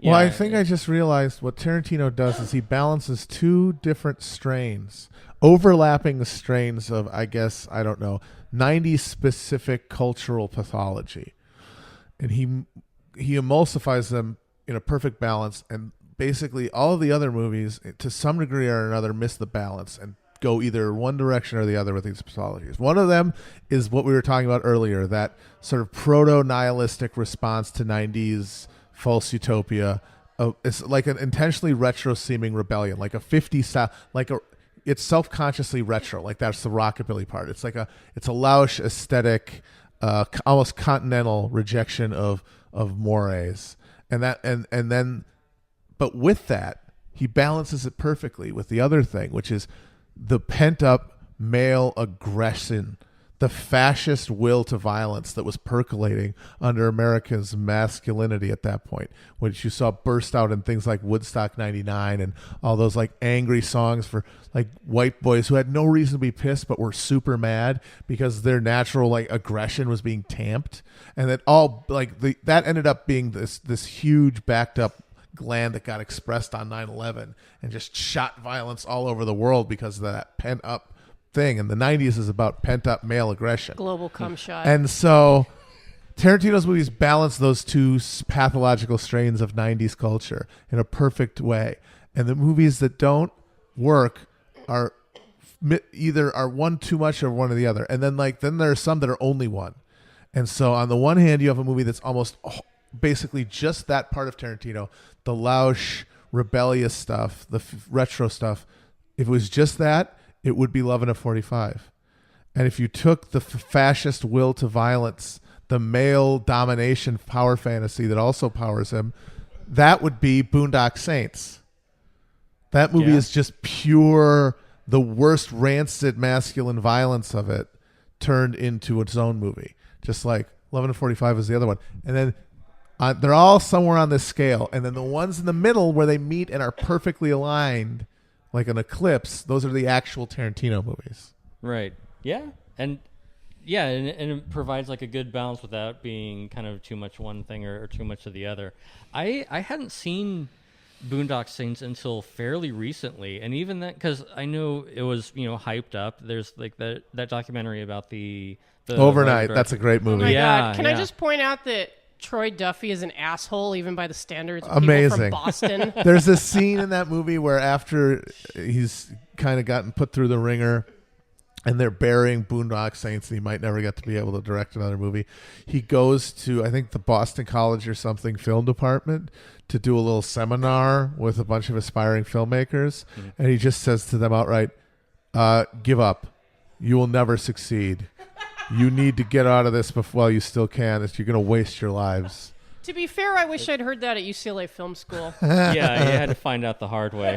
Well, I think I just realized what Tarantino does is he balances two different strains, overlapping strains of, I guess, I don't know, 90s specific cultural pathology. And he emulsifies them in a perfect balance, and basically all of the other movies, to some degree or another, miss the balance and go either one direction or the other with these pathologies. One of them is what we were talking about earlier, that sort of proto-nihilistic response to 90s false utopia. It's like an intentionally retro-seeming rebellion, like a 50s style, it's self-consciously retro, like that's the rockabilly part. It's it's a louche aesthetic, almost continental rejection of mores, but with that, he balances it perfectly with the other thing, which is the pent-up male aggression, the fascist will to violence that was percolating under America's masculinity at that point, which you saw burst out in things like Woodstock 99 and all those like angry songs for like white boys who had no reason to be pissed but were super mad because their natural like aggression was being tamped. And that all like that ended up being this huge backed up gland that got expressed on 9/11 and just shot violence all over the world because of that pent up thing. And the 90s is about pent up male aggression, global cum shot. And so Tarantino's movies balance those two pathological strains of 90s culture in a perfect way. And the movies that don't work are either are one too much or one or the other. And then then there are some that are only one. And so on the one hand, you have a movie that's almost basically just that part of Tarantino, the louche, rebellious stuff, the retro stuff. If it was just that, it would be Love in a 45. And if you took the fascist will to violence, the male domination power fantasy that also powers him, that would be Boondock Saints. That movie is just pure, the worst rancid masculine violence of it turned into its own movie. Just like Love in a 45 is the other one. And then they're all somewhere on this scale. And then the ones in the middle where they meet and are perfectly aligned, like an eclipse, those are the actual Tarantino movies. Right. Yeah. And it provides like a good balance without being kind of too much one thing or too much of the other. I hadn't seen Boondock Saints until fairly recently. And even that, because I know it was, hyped up. There's like that documentary about the Overnight. That's a great movie. Oh my God. Can I just point out that Troy Duffy is an asshole, even by the standards of Amazing. people from Boston. There's a scene in that movie where after he's kind of gotten put through the ringer and they're burying Boondock Saints and he might never get to be able to direct another movie, he goes to, I think, the Boston College or something film department to do a little seminar with a bunch of aspiring filmmakers. Mm-hmm. And he just says to them outright, give up. You will never succeed. You need to get out of this while you still can. You're going to waste your lives. To be fair, I wish I'd heard that at UCLA Film School. Yeah, you had to find out the hard way.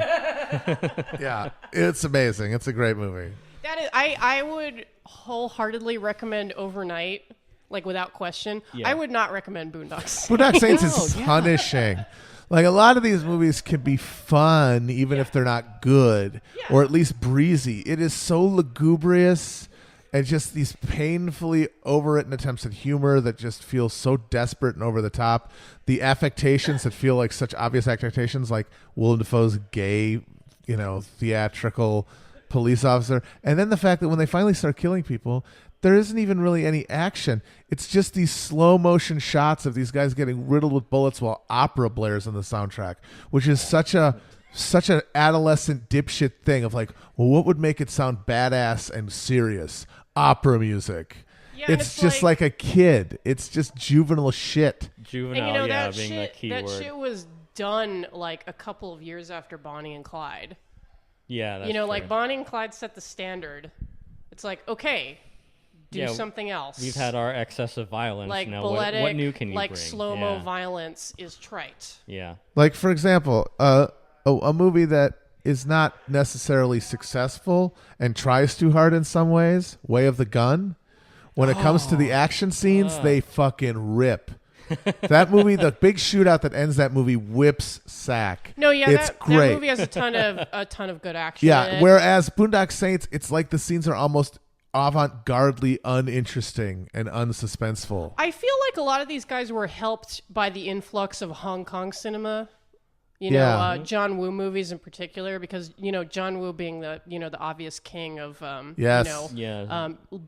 Yeah, it's amazing. It's a great movie. That is, I would wholeheartedly recommend Overnight, like without question. Yeah. I would not recommend Boondock Saints. Boondock Saints is punishing. Like a lot of these movies can be fun even if they're not good or at least breezy. It is so lugubrious. And just these painfully overwritten attempts at humor that just feel so desperate and over the top. The affectations that feel like such obvious affectations, like Willem Dafoe's gay, theatrical police officer. And then the fact that when they finally start killing people, there isn't even really any action. It's just these slow motion shots of these guys getting riddled with bullets while opera blares on the soundtrack, which is such an adolescent dipshit thing of like, well, what would make it sound badass and serious? Opera music. Yeah, it's just like a kid. It's just juvenile shit. Juvenile, that being shit, the key word. That shit was done like a couple of years after Bonnie and Clyde. Yeah, that's true. Like Bonnie and Clyde set the standard. It's like, okay, do something else. We've had our excessive violence. Like now balletic, what new can you like bring? slow-mo violence is trite. Yeah. Like, for example, a movie that is not necessarily successful and tries too hard in some ways, Way of the Gun. When it comes to the action scenes, they fucking rip. That movie, the big shootout that ends that movie, whips sack. No, yeah, it's great. That movie has a ton of good action. Yeah, whereas Boondock Saints, it's like the scenes are almost avant-gardely uninteresting and unsuspenseful. I feel like a lot of these guys were helped by the influx of Hong Kong cinema You know, John Woo movies in particular, because John Woo being the the obvious king of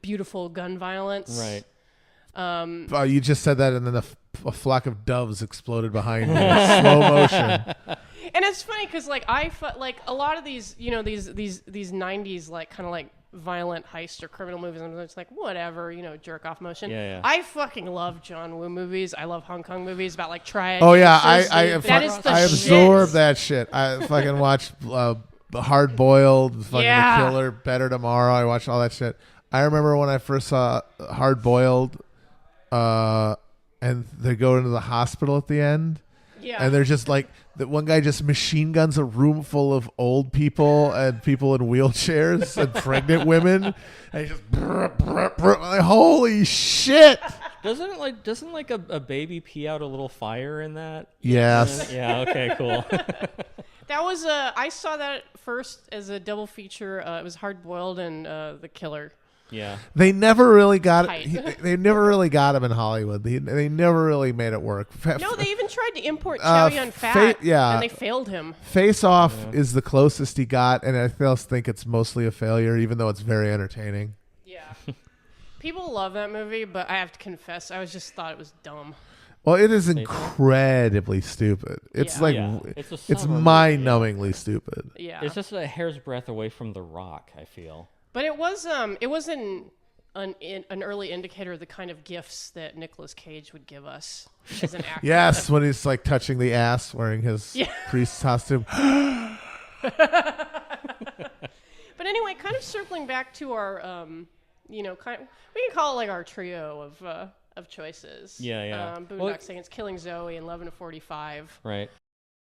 beautiful gun violence. Right. You just said that, and then a flock of doves exploded behind you, in slow motion. And it's funny because like a lot of these these 90s like kind of like violent heist or criminal movies, and it's like whatever, jerk off motion. Yeah. I fucking love John Woo movies. I love Hong Kong movies about like triad. Oh yeah, I shit. absorbed that shit. I fucking watched Hard Boiled, fucking The Killer, Better Tomorrow. I watched all that shit. I remember when I first saw Hard Boiled, and they go into the hospital at the end. Yeah. And they're just like, that one guy just machine guns a room full of old people and people in wheelchairs and pregnant women. And he just, like, holy shit. Doesn't a baby pee out a little fire in that? Yes. Yeah. Okay. Cool. That was I saw that first as a double feature. It was Hard Boiled and The Killer. Yeah. They never really got it. They never really got him in Hollywood. They never really made it work. No, they even tried to import Chow Yun-fat, and they failed him. Face Off is the closest he got, and I still think it's mostly a failure, even though it's very entertaining. Yeah. People love that movie, but I have to confess, I just thought it was dumb. Well, it is incredibly stupid. It's it's mind-numbingly stupid. Yeah. It's just a hair's breadth away from The Rock, I feel. But it was an early indicator of the kind of gifts that Nicolas Cage would give us as an actor. Yes, when he's like touching the ass wearing his priest's costume. But anyway, kind of circling back to our, we can call it like our trio of choices. Yeah. Boondock Saints, Killing Zoe, and 11 to 45. Right.